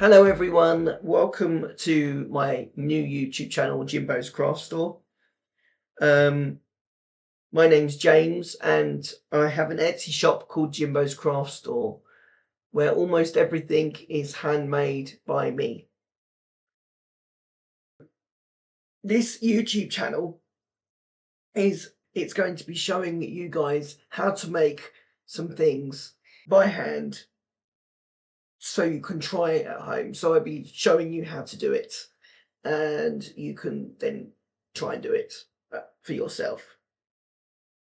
Hello everyone, welcome to my new YouTube channel, Jimbo's Craft Store. My name's James and I have an Etsy shop called Jimbo's Craft Store where almost everything is handmade by me. This YouTube channel it's going to be showing you guys how to make some things by hand so you can try it at home. So I'll be showing you how to do it and you can then try and do it for yourself.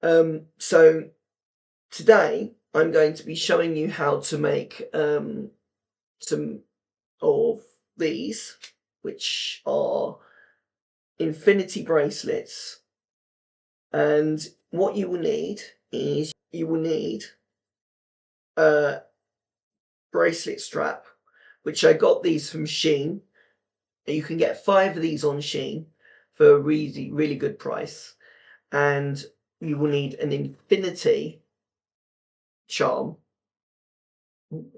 So today I'm going to be showing you how to make some of these, which are Infinity bracelets. And what you will need is a bracelet strap, which I got these from Shein. You can get 5 of these on Shein for a really good price. And you will need an infinity charm. Then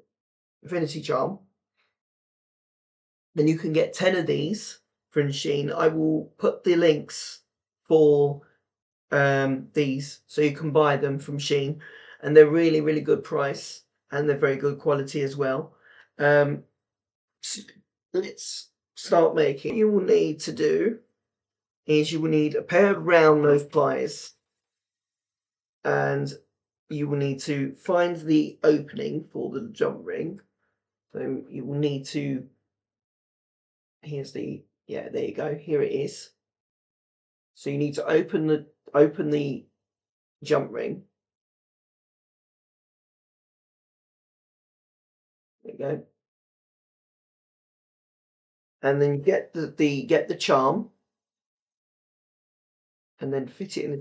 you can get 10 of these from Shein. I will put the links for these so you can buy them from Shein, and they're really good price and they're very good quality as well. So let's start making. What you will need to do is you will need a pair of round nose pliers, and you will need to find the opening for the jump ring. So you will need to, here's the, yeah, there you go, here it is. So you need to open the jump ring. There you go. And then get the charm and then fit it in the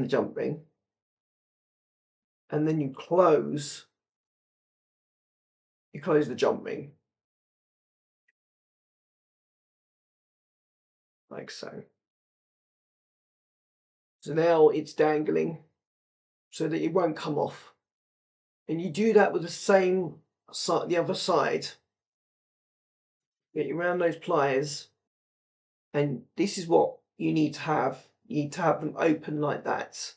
jump ring. And then you close the jump ring. Like so. So now it's dangling so that it won't come off. And you do that with the same side, the other side. Get around those pliers, and this is what you need to have. You need to have them open like that.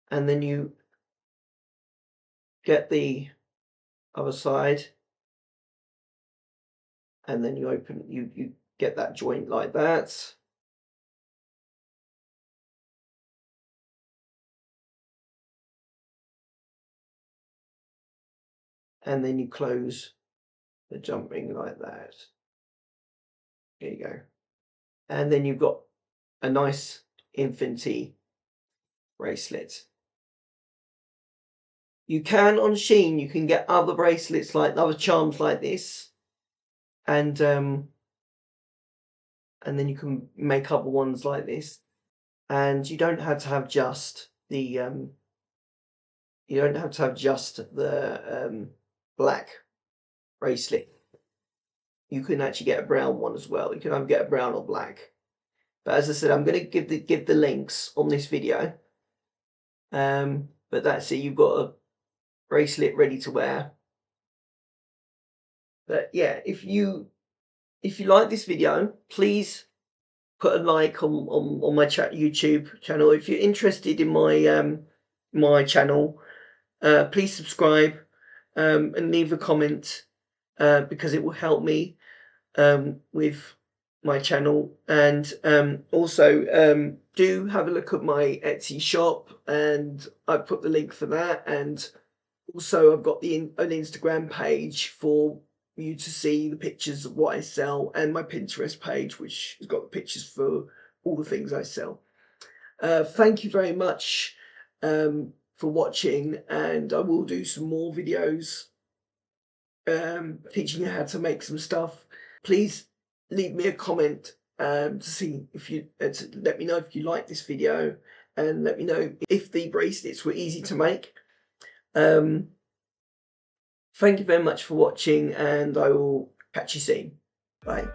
And then you get the other side, and then you open, you get that joint like that. And then you close the jump ring like that. There you go. And then you've got a nice infinity bracelet. You can, on Shein, you can get other bracelets, like other charms like this, and then you can make other ones like this. And you don't have to have just the black bracelet. You can actually get a brown one as well. You can either get a brown or black. But as I said, I'm going to give the links on this video. But that's it. You've got a bracelet ready to wear. But yeah, if you like this video, please put a like on my YouTube channel. If you're interested in my my channel, please subscribe and leave a comment because it will help me with my channel. And also do have a look at my Etsy shop, and I put the link for that. And also I've got an Instagram page for you to see the pictures of what I sell, and my Pinterest page, which has got the pictures for all the things I sell. Thank you very much for watching, and I will do some more videos teaching you how to make some stuff. Please leave me a comment to see if you to let me know if you like this video, and let me know if the bracelets were easy to make. Thank you very much for watching, and I will catch you soon. Bye.